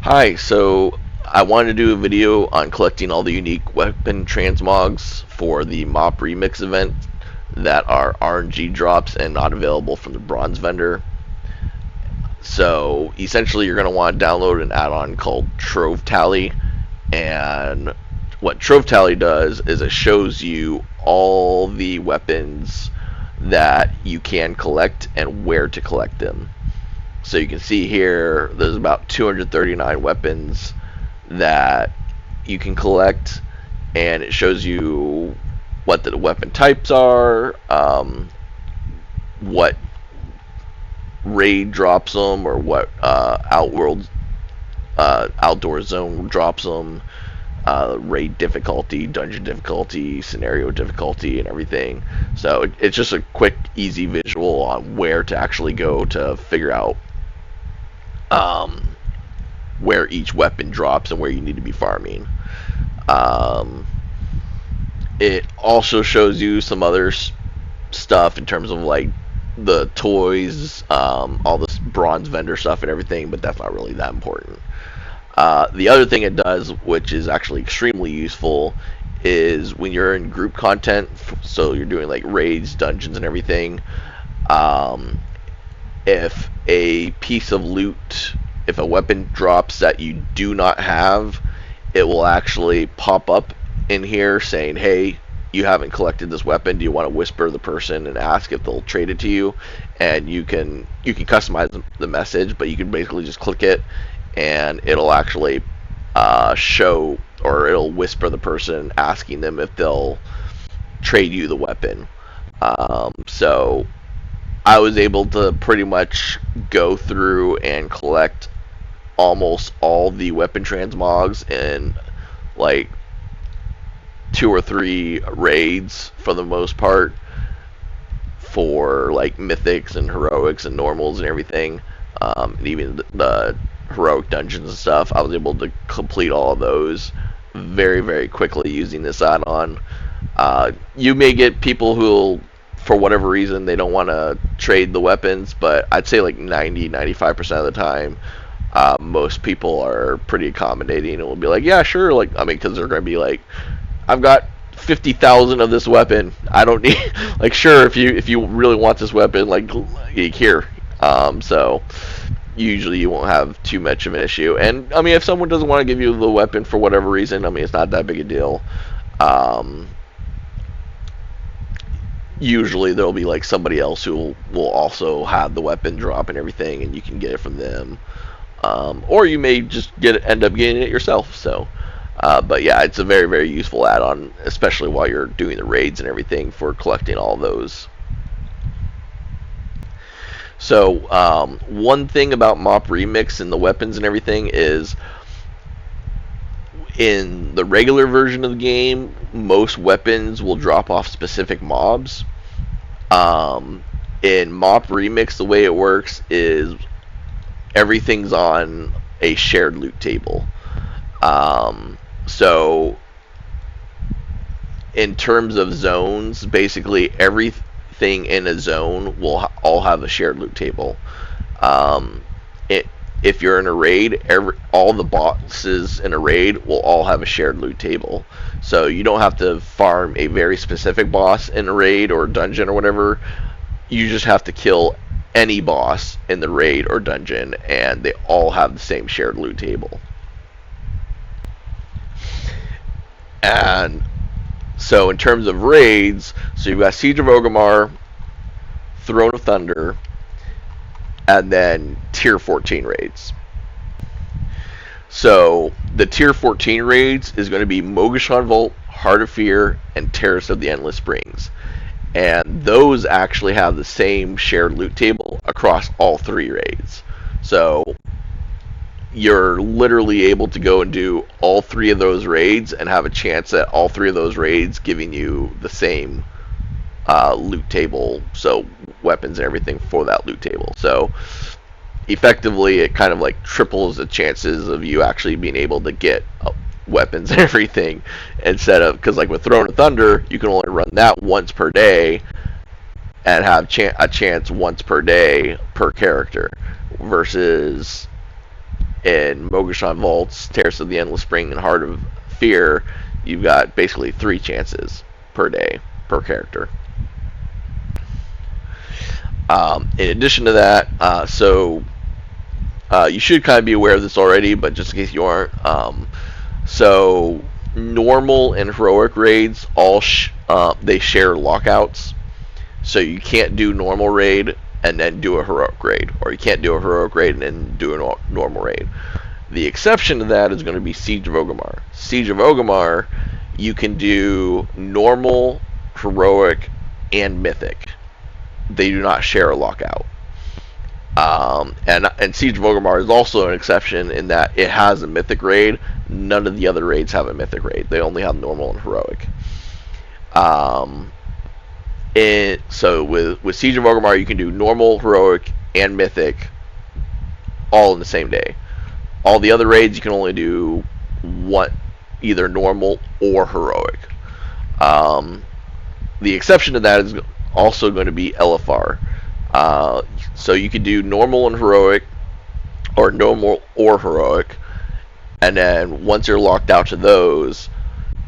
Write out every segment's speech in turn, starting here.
Hi, so I wanted to do a video on collecting all the unique weapon transmogs for the MOP Remix event that are RNG drops and not available from the bronze vendor. So essentially you're going to want to download an add-on called Trove Tally, and what Trove Tally does is it shows you all the weapons that you can collect and where to collect them. So you can see here there's about 239 weapons that you can collect, and it shows you what the weapon types are, what raid drops them, or what outdoor zone drops them, raid difficulty, dungeon difficulty, scenario difficulty, and everything. So it's just a quick, easy visual on where to actually go to figure out where each weapon drops and where you need to be farming. It also shows you some other stuff in terms of like the toys, all this bronze vendor stuff and everything, but that's not really that important. The other thing it does, which is actually extremely useful, is when you're in group content, so you're doing like raids, dungeons, and everything. If a piece of loot, if a weapon drops that you do not have, it will actually pop up in here saying, hey, you haven't collected this weapon. Do you want to whisper the person and ask if they'll trade it to you? And you can customize the message, but you can basically just click it and it'll actually show, or it'll whisper the person asking them if they'll trade you the weapon. So I was able to pretty much go through and collect almost all the weapon transmogs in like 2 or 3 raids for the most part, for like mythics and heroics and normals and everything, and even the heroic dungeons and stuff. I was able to complete all of those very, very quickly using this add-on. You may get people who, for whatever reason, they don't want to trade the weapons, but I'd say like 90-95% of the time, most people are pretty accommodating and will be like, yeah, sure. Like, I mean, because they're going to be like, I've got 50,000 of this weapon. I don't need, like, sure, if you really want this weapon, like here. So usually you won't have too much of an issue. And I mean, if someone doesn't want to give you the weapon for whatever reason, I mean, it's not that big a deal. Usually there'll be like somebody else who will also have the weapon drop and everything, and you can get it from them. Or you may just end up getting it yourself. So, but yeah, it's a very, very useful add-on, especially while you're doing the raids and everything for collecting all those. So, one thing about MOP Remix and the weapons and everything is, in the regular version of the game, most weapons will drop off specific mobs. In MOP Remix, the way it works is everything's on a shared loot table. So in terms of zones, basically everything in a zone will all have a shared loot table. If you're in a raid, all the bosses in a raid will all have a shared loot table. So you don't have to farm a very specific boss in a raid or dungeon or whatever. You just have to kill any boss in the raid or dungeon, and they all have the same shared loot table. And so in terms of raids, so you've got Siege of Orgrimmar, Throne of Thunder, and then tier 14 raids. So the tier 14 raids is going to be Mogushon Vault, Heart of Fear, and Terrace of the Endless Springs. And those actually have the same shared loot table across all 3 raids. So you're literally able to go and do all 3 of those raids and have a chance at all 3 of those raids giving you the same loot table, so weapons and everything for that loot table. So effectively it kind of like triples the chances of you actually being able to get weapons and everything, instead of, because like with Throne of Thunder, you can only run that once per day and have a chance once per day per character, versus in Mogushan Vaults, Terrace of the Endless Spring, and Heart of Fear, you've got basically 3 chances per day per character. In addition to that, you should kind of be aware of this already, but just in case you aren't, so normal and heroic raids they share lockouts. So you can't do normal raid and then do a heroic raid, or you can't do a heroic raid and then do a normal raid. The exception to that is going to be Siege of Orgrimmar. Siege of Orgrimmar, you can do normal, heroic, and mythic. They do not share a lockout. And Siege of Orgrimmar is also an exception in that it has a mythic raid. None of the other raids have a mythic raid. They only have normal and heroic. So with Siege of Orgrimmar, you can do normal, heroic, and mythic all in the same day. All the other raids you can only do either normal or heroic. The exception to that is also going to be LFR. So you could do normal and heroic, or normal or heroic, and then once you're locked out to those,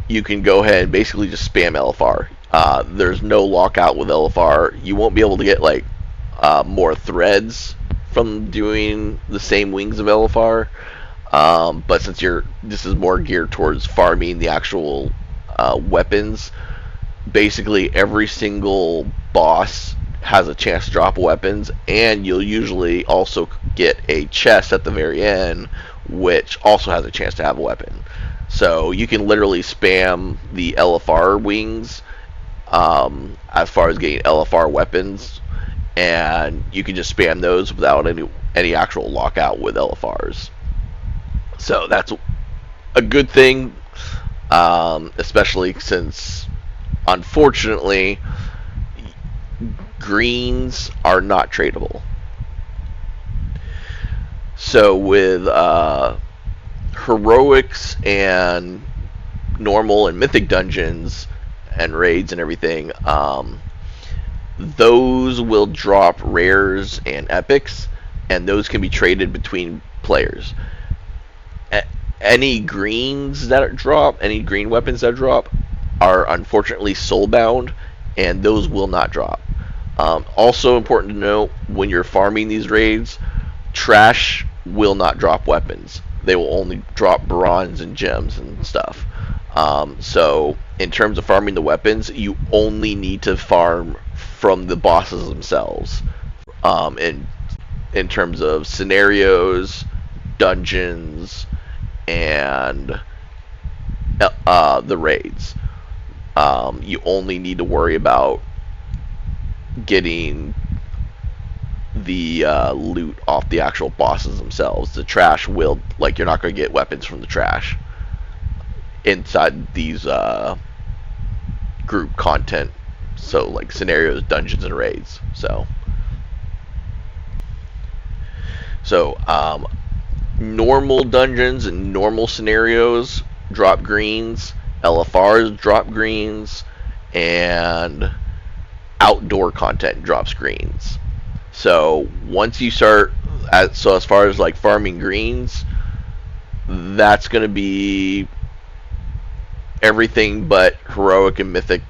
you can go ahead and basically just spam LFR. There's no lockout with LFR. You won't be able to get more threads from doing the same wings of LFR, but since this is more geared towards farming the actual weapons, basically every single boss has a chance to drop weapons, and you'll usually also get a chest at the very end which also has a chance to have a weapon. So you can literally spam the LFR wings as far as getting LFR weapons, and you can just spam those without any actual lockout with LFRs. So that's a good thing, especially since unfortunately greens are not tradable. So with heroics and normal and mythic dungeons and raids and everything, those will drop rares and epics, and those can be traded between players. Any greens that drop, any green weapons that drop, are unfortunately soulbound, and those will not drop. Also important to note, when you're farming these raids, trash will not drop weapons. They will only drop bronze and gems and stuff. So in terms of farming the weapons, you only need to farm from the bosses themselves. In terms of scenarios, dungeons, and the raids, you only need to worry about getting the loot off the actual bosses themselves. The trash will, you're not going to get weapons from the trash inside these group content, so scenarios, dungeons, and raids. So normal dungeons and normal scenarios drop greens, LFRs drop greens, and outdoor content drops greens. So once you start, as far as farming greens, that's going to be everything but heroic and mythic,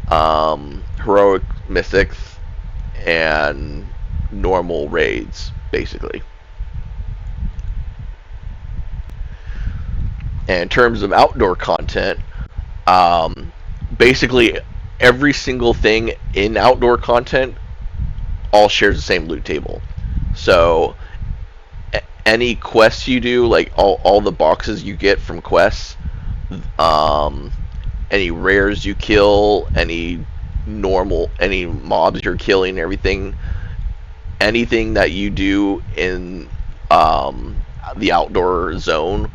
heroic, mythics, and normal raids, basically. And in terms of outdoor content, basically every single thing in outdoor content all shares the same loot table. So any quests you do, all the boxes you get from quests, any rares you kill, any mobs you're killing, anything that you do in the outdoor zone,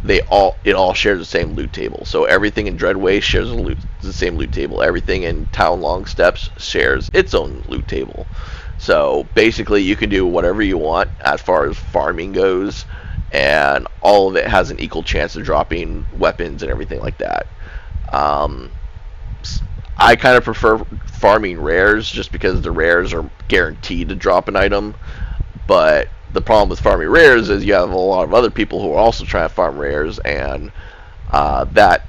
it all shares the same loot table. So everything in Dreadway shares the same loot table. Everything in Town Long Steps shares its own loot table. So basically you can do whatever you want as far as farming goes, and all of it has an equal chance of dropping weapons and everything like that. I kind of prefer farming rares just because the rares are guaranteed to drop an item, but the problem with farming rares is you have a lot of other people who are also trying to farm rares, and that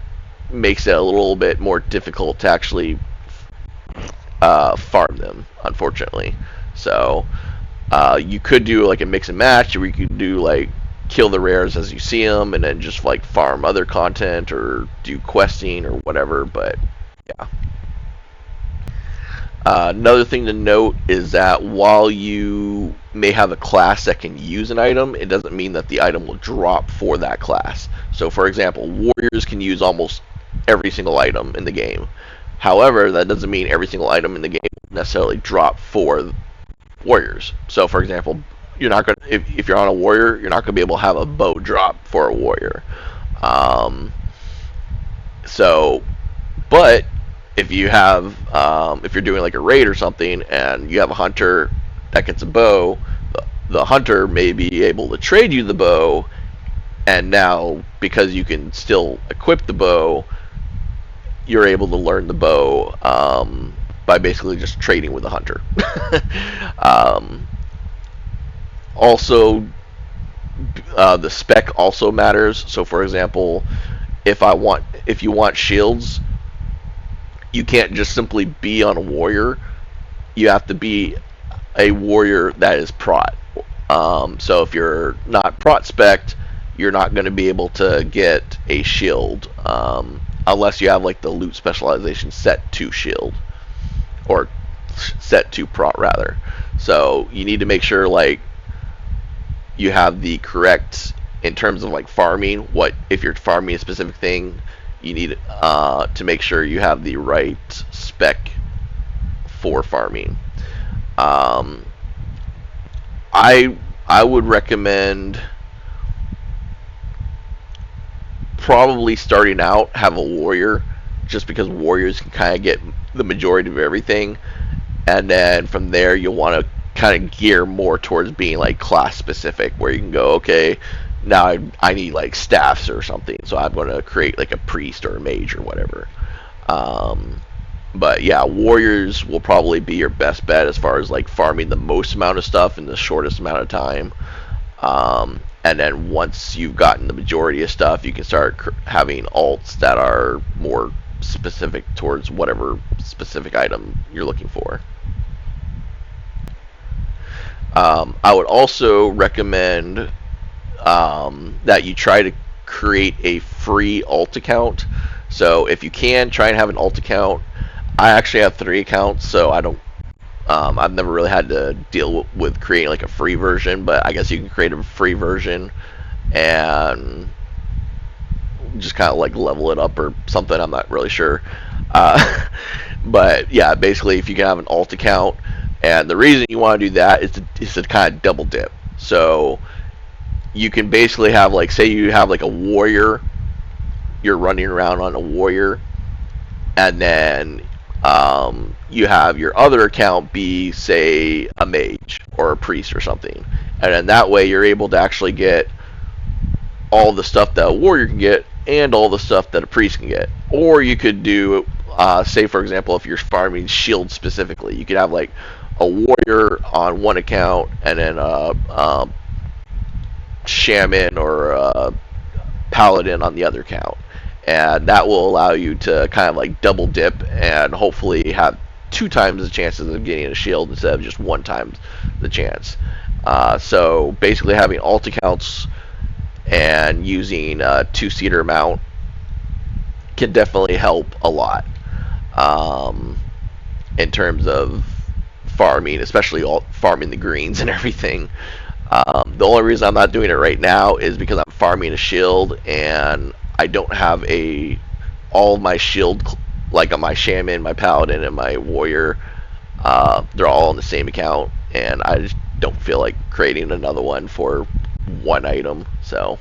makes it a little bit more difficult to actually farm them, unfortunately. So you could do like a mix and match, or you could do like kill the rares as you see them, and then just like farm other content or do questing or whatever. But yeah. Another thing to note is that while you may have a class that can use an item, it doesn't mean that the item will drop for that class. So, for example, warriors can use almost every single item in the game. However, that doesn't mean every single item in the game will necessarily drop for warriors. So, for example, you're not going to, if you're on a warrior, you're not going to be able to have a bow drop for a warrior. Um, so, but if you have, if you're doing like a raid or something, and you have a hunter that gets a bow, the hunter may be able to trade you the bow, and now because you can still equip the bow, you're able to learn the bow by basically just trading with the hunter. um, Also, the spec also matters. So, for example, if you want shields, you can't just simply be on a warrior. You have to be a warrior that is prot. So if you're not prot spec'd, you're not going to be able to get a shield unless you have like the loot specialization set to shield, or set to prot rather. So you need to make sure like you have the correct, in terms of like farming. What if you're farming a specific thing, you need to make sure you have the right spec for farming. I would recommend probably starting out have a warrior, just because warriors can kind of get the majority of everything, and then from there you'll want to kind of gear more towards being like class specific, where you can go, okay, now I need like staffs or something, so I'm going to create like a priest or a mage or whatever. But yeah, warriors will probably be your best bet as far as like farming the most amount of stuff in the shortest amount of time. And then once you've gotten the majority of stuff, you can start having alts that are more specific towards whatever specific item you're looking for. I would also recommend that you try to create a free alt account. So if you can, try and have an alt account. I actually have 3 accounts, so I don't. I've never really had to deal with creating like a free version, but I guess you can create a free version and just kind of like level it up or something. I'm not really sure. But yeah, basically, if you can have an alt account, and the reason you want to do that is to kind of double dip. So you can basically have like, say you have like a warrior, you're running around on a warrior, and then you have your other account be, say, a mage or a priest or something, and then that way you're able to actually get all the stuff that a warrior can get and all the stuff that a priest can get. Or you could do, say for example, if you're farming shields specifically, you could have like a warrior on one account and then a shaman or a paladin on the other account, and that will allow you to kind of like double dip and hopefully have 2 times the chances of getting a shield instead of just 1 time the chance. So basically having alt accounts and using a 2-seater mount can definitely help a lot in terms of farming, especially farming the greens and everything. The only reason I'm not doing it right now is because I'm farming a shield, and I don't have all of my shield, like on my shaman, my paladin, and my warrior. They're all on the same account, and I just don't feel like creating another one for 1 item. So,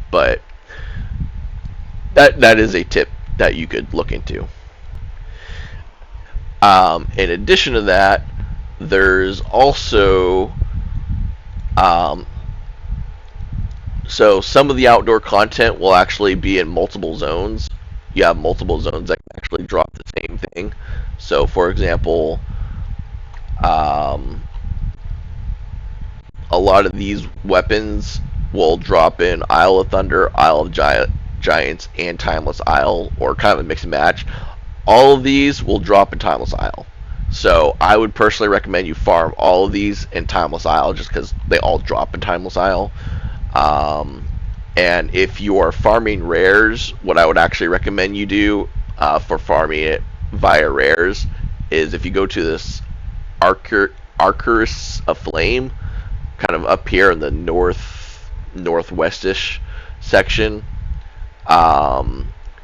but that is a tip that you could look into. In addition to that, there's also so some of the outdoor content will actually be in multiple zones. You have multiple zones that can actually drop the same thing. So for example, a lot of these weapons will drop in Isle of Thunder, Isle of Giants, and Timeless Isle, or kind of a mix and match. All of these will drop in Timeless Isle. So I would personally recommend you farm all of these in Timeless Isle just because they all drop in Timeless Isle. Um, and if you are farming rares, what I would actually recommend you do for farming it via rares is if you go to this Arcurus of Flame, kind of up here in the northwestish section.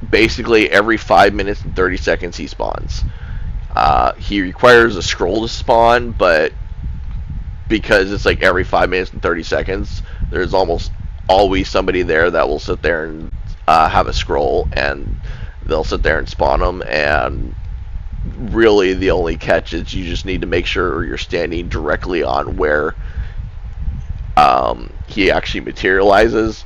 Basically, every 5 minutes and 30 seconds he spawns. He requires a scroll to spawn, but because it's like every 5 minutes and 30 seconds, there's almost always somebody there that will sit there and have a scroll, and they'll sit there and spawn them. And really, the only catch is you just need to make sure you're standing directly on where he actually materializes,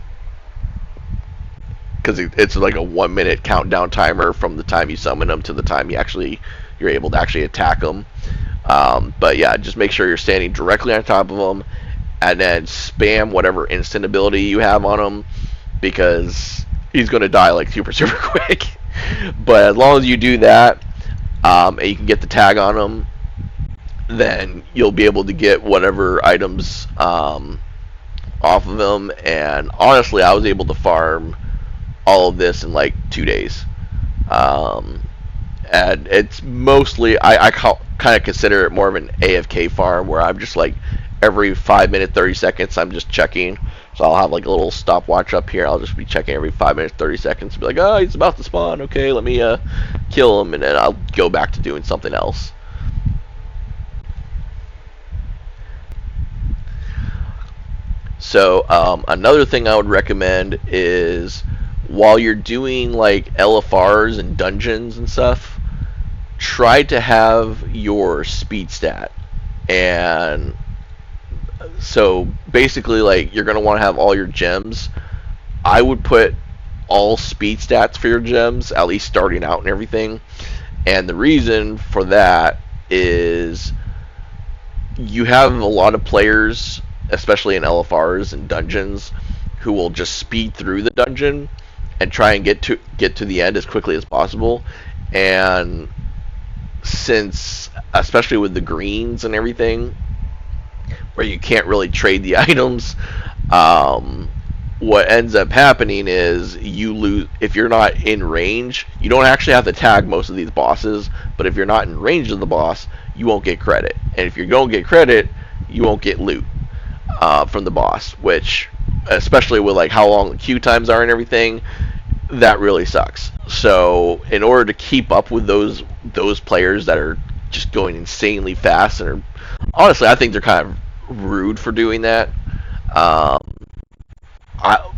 because it's like a 1 minute countdown timer from the time you summon him to the time you're able to actually attack him. But yeah, just make sure you're standing directly on top of him, and then spam whatever instant ability you have on him, because he's going to die like super quick. But as long as you do that, and you can get the tag on him, then you'll be able to get whatever items off of him. And honestly, I was able to farm all of this in like 2 days. And it's mostly, I kind of consider it more of an AFK farm, where I'm just like every 5 minutes, 30 seconds, I'm just checking. So I'll have like a little stopwatch up here. I'll just be checking every 5 minutes, 30 seconds. Be like, oh, he's about to spawn. Okay, let me kill him, and then I'll go back to doing something else. So another thing I would recommend is, while you're doing like LFRs and dungeons and stuff, try to have your speed stat. And so basically, like, you're going to want to have all your gems. I would put all speed stats for your gems, at least starting out and everything. And the reason for that is you have a lot of players, especially in LFRs and dungeons, who will just speed through the dungeon and try and get to the end as quickly as possible. And since, especially with the greens and everything, where you can't really trade the items, what ends up happening is you lose. If you're not in range, you don't actually have to tag most of these bosses, but if you're not in range of the boss, you won't get credit. And if you don't get credit, you won't get loot from the boss, which, especially with like how long the queue times are and everything, that really sucks. So in order to keep up with those players that are just going insanely fast, and honestly, I think they're kind of rude for doing that.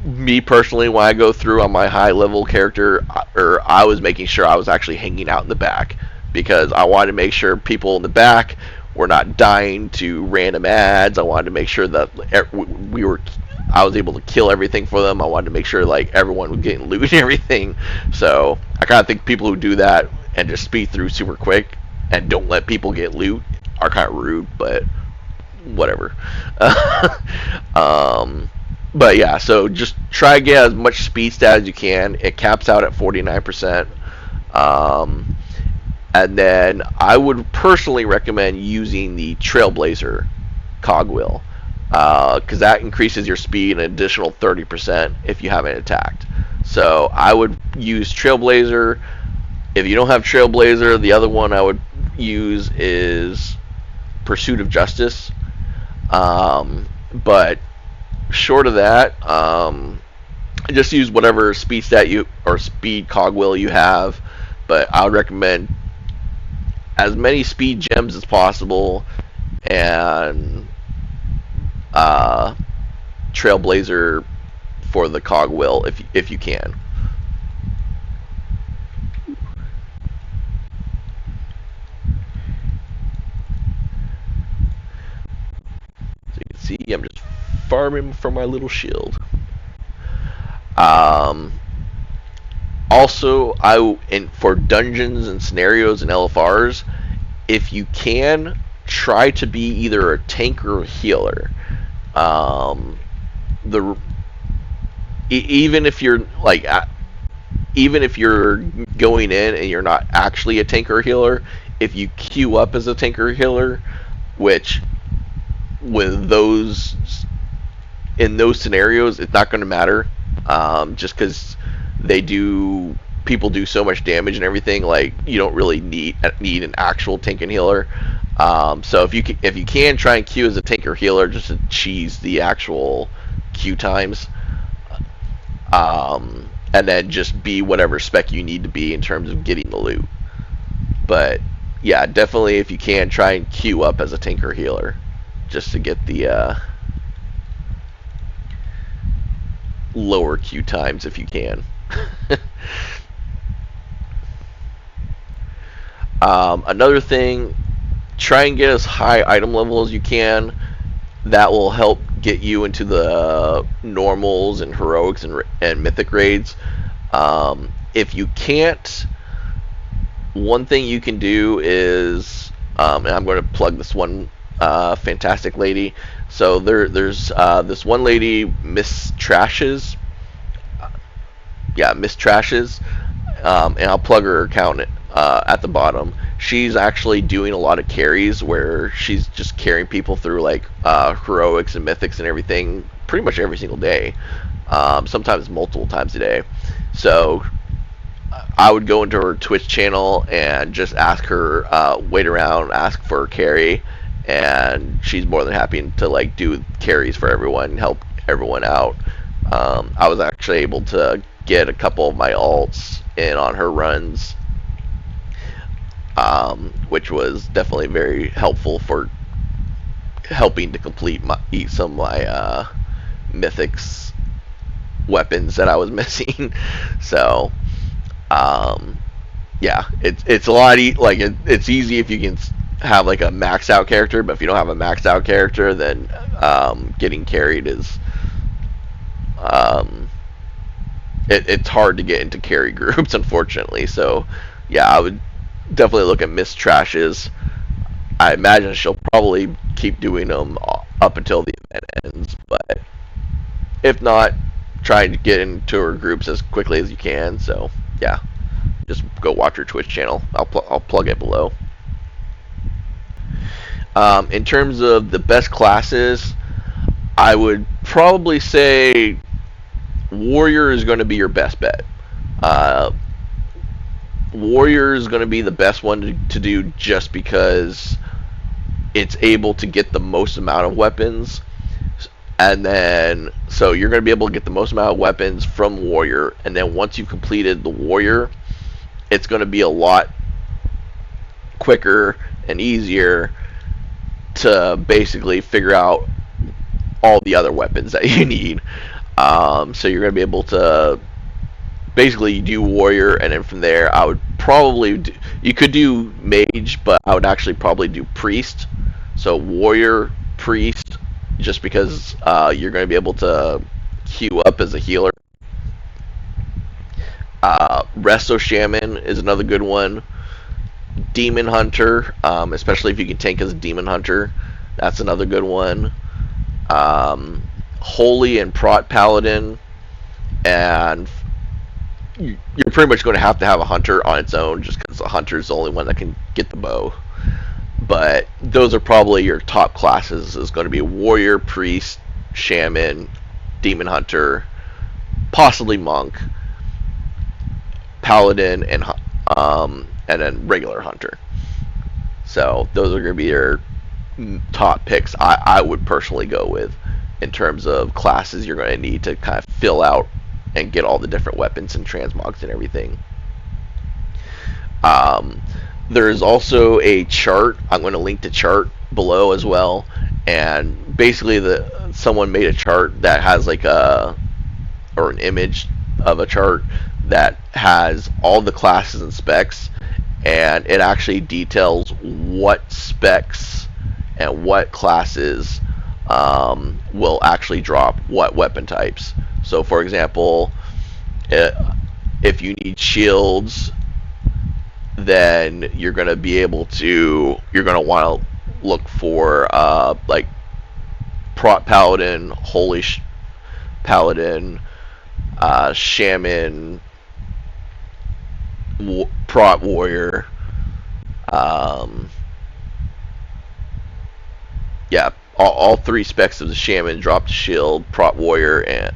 Me personally, when I go through on my high level character, I was making sure I was actually hanging out in the back, because I wanted to make sure people in the back were not dying to random ads. I wanted to make sure that I was able to kill everything for them. I wanted to make sure like everyone was getting loot and everything. So I kind of think people who do that and just speed through super quick and don't let people get loot are kind of rude, but whatever. But yeah, so just try to get as much speed stat as you can. It caps out at 49%. And then I would personally recommend using the Trailblazer cogwheel, because that increases your speed an additional 30% if you haven't attacked. So I would use Trailblazer. If you don't have Trailblazer, the other one I would use is Pursuit of Justice. But short of that, just use whatever speed stat or speed cogwheel you have. But I would recommend as many speed gems as possible, and Trailblazer for the cogwheel if you can. So you can see I'm just farming for my little shield. Also, for dungeons and scenarios and LFRs, if you can, try to be either a tank or a healer. Um, the even if you're like even if you're going in and you're not actually a tanker healer, if you queue up as a tanker healer, which with those in those scenarios, it's not going to matter, just because they do people do so much damage and everything. Like you don't really need an actual tank and healer. So if you can try and queue as a tanker healer, just to cheese the actual queue times, and then just be whatever spec you need to be in terms of getting the loot. But yeah, definitely if you can, try and queue up as a tanker healer, just to get the lower queue times if you can. Another thing, try and get as high item level as you can. That will help get you into the normals and heroics and mythic raids. If you can't, one thing you can do is, and I'm going to plug this one fantastic lady. So there's this one lady, MissTrashes. Yeah, MissTrashes. And I'll plug her account at the bottom. She's actually doing a lot of carries where she's just carrying people through like heroics and mythics and everything pretty much every single day, sometimes multiple times a day. So I would go into her Twitch channel and just ask her, wait around, ask for a carry, and she's more than happy to like do carries for everyone and help everyone out. I was actually able to get a couple of my alts in on her runs, which was definitely very helpful for helping to complete some of my mythics weapons that I was missing. So yeah, it's a lot it's easy if you can have like a maxed out character, but if you don't have a maxed out character, then getting carried is it's hard to get into carry groups, unfortunately. So yeah, I would definitely look at MissTrashes. I imagine she'll probably keep doing them up until the event ends, but if not, try to get into her groups as quickly as you can. So yeah, just go watch her Twitch channel. I'll plug it below. In terms of the best classes, I would probably say Warrior is going to be your best bet. Warrior is going to be the best one to do just because it's able to get the most amount of weapons. And then, so you're going to be able to get the most amount of weapons from Warrior. And then once you've completed the Warrior, it's going to be a lot quicker and easier to basically figure out all the other weapons that you need. So you're going to be able to basically do Warrior, and then from there I would probably you could do Mage, but I would actually probably do Priest. So Warrior, Priest, just because you're going to be able to queue up as a healer. Resto Shaman is another good one. Demon Hunter, especially if you can tank as a Demon Hunter, that's another good one. Holy and Prot Paladin, and you're pretty much going to have a Hunter on its own, just because the Hunter is the only one that can get the bow. But those are probably your top classes. Is going to be Warrior, Priest, Shaman, Demon Hunter, possibly Monk, Paladin, and then regular Hunter. So those are going to be your top picks I would personally go with in terms of classes you're going to need to kind of fill out and get all the different weapons and transmogs and everything. There's also a chart. I'm going to link the chart below as well. And basically, someone made a chart that has like an image of a chart that has all the classes and specs, and it actually details what specs and what classes will actually drop what weapon types. So, for example, if you need shields, then you're going to want to look for like Prot Paladin, Holy Paladin, Shaman, Prot Warrior. Um, yeah, all three specs of the Shaman drop to shield, Prot Warrior, and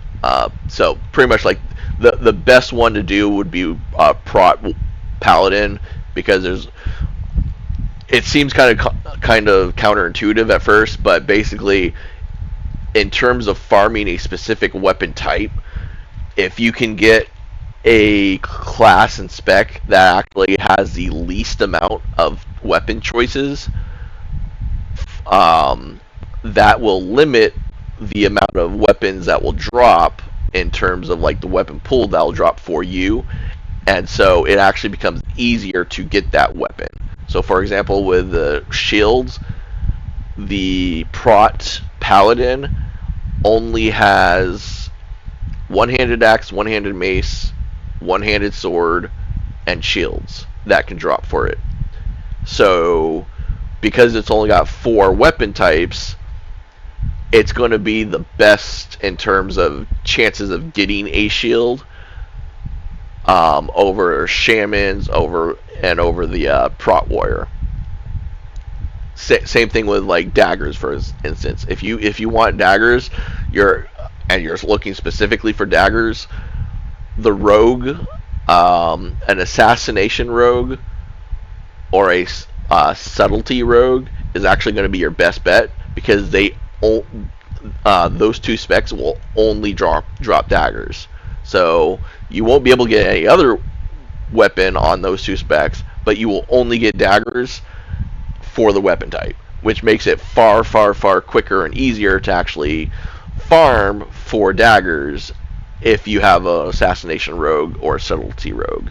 so pretty much like the best one to do would be Prot Paladin, because it seems kind of counterintuitive at first, but basically in terms of farming a specific weapon type, if you can get a class and spec that actually has the least amount of weapon choices, that will limit the amount of weapons that will drop in terms of like the weapon pool that will drop for you, and so it actually becomes easier to get that weapon. So for example, with the shields, the Prot Paladin only has one-handed axe, one-handed mace, one-handed sword, and shields that can drop for it. So because it's only got 4 weapon types, it's going to be the best in terms of chances of getting a shield over shamans, over the Prot Warrior. Same thing with like daggers, for instance. If you want daggers, you're looking specifically for daggers, the rogue, an assassination rogue, or a subtlety rogue is actually going to be your best bet, because those 2 specs will only drop daggers. So you won't be able to get any other weapon on those 2 specs, but you will only get daggers for the weapon type, which makes it far, far, far quicker and easier to actually farm for daggers if you have an assassination rogue or a subtlety rogue.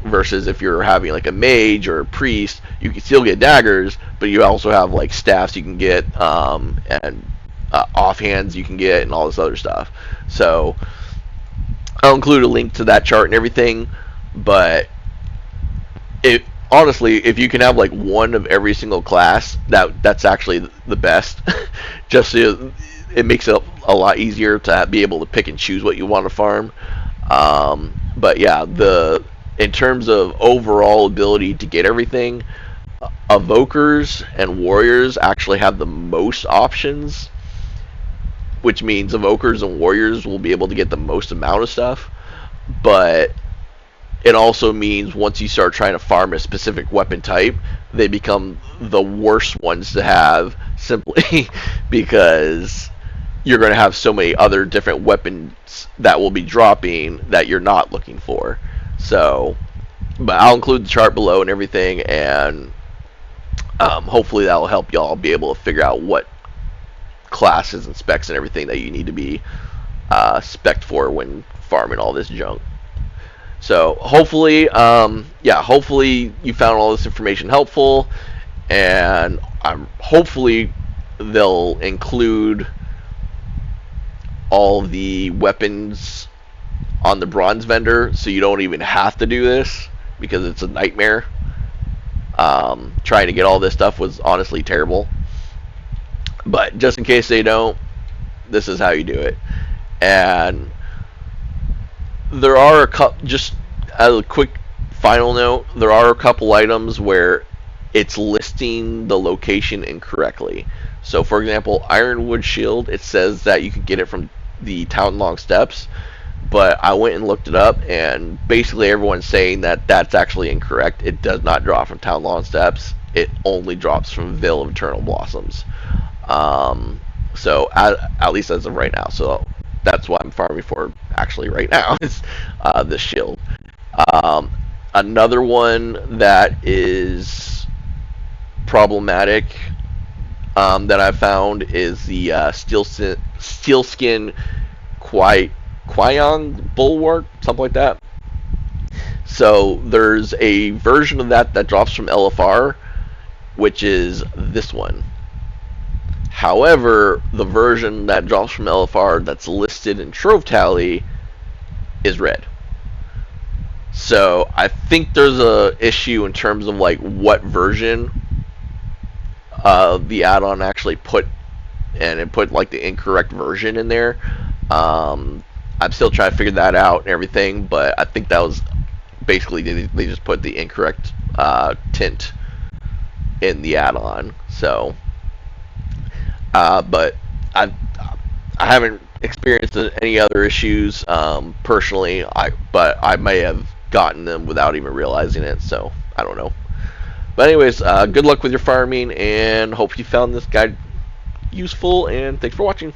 Versus if you're having like a mage or a priest, you can still get daggers, but you also have like staffs you can get, and offhands you can get, and all this other stuff. So I'll include a link to that chart and everything, but honestly, if you can have like one of every single class, that's actually the best. Just so it makes it a lot easier to be able to pick and choose what you want to farm. But yeah, in terms of overall ability to get everything, evokers and warriors actually have the most options, which means evokers and warriors will be able to get the most amount of stuff. But it also means once you start trying to farm a specific weapon type, they become the worst ones to have, simply because you're going to have so many other different weapons that will be dropping that you're not looking for. So, but I'll include the chart below and everything, and hopefully that will help y'all be able to figure out what classes and specs and everything that you need to be spec'd for when farming all this junk. So hopefully, hopefully you found all this information helpful, and hopefully they'll include all the weapons on the bronze vendor, so you don't even have to do this, because it's a nightmare. Trying to get all this stuff was honestly terrible, but just in case they don't, this is how you do it. And there are a couple, just as a quick final note, there are a couple items where it's listing the location incorrectly. So for example, Ironwood Shield, it says that you can get it from the Town Long Steps, but I went and looked it up, and basically everyone's saying that that's actually incorrect. It does not drop from Town Long Steps. It only drops from Veil of Eternal Blossoms. So at least as of right now. So that's what I'm farming for actually right now, is this shield. Another one that is problematic that I found is the steelskin qiang bulwark, something like that. So there's a version of that drops from LFR, which is this one. However, the version that drops from LFR that's listed in Trove Tally is red. So I think there's a issue in terms of like what version the add-on actually put and it put like the incorrect version in there. I'm still trying to figure that out and everything, but I think that was basically they just put the incorrect tint in the add-on. So, but I haven't experienced any other issues personally. But I may have gotten them without even realizing it. So I don't know. But anyways, good luck with your farming, and hope you found this guide useful. And thanks for watching.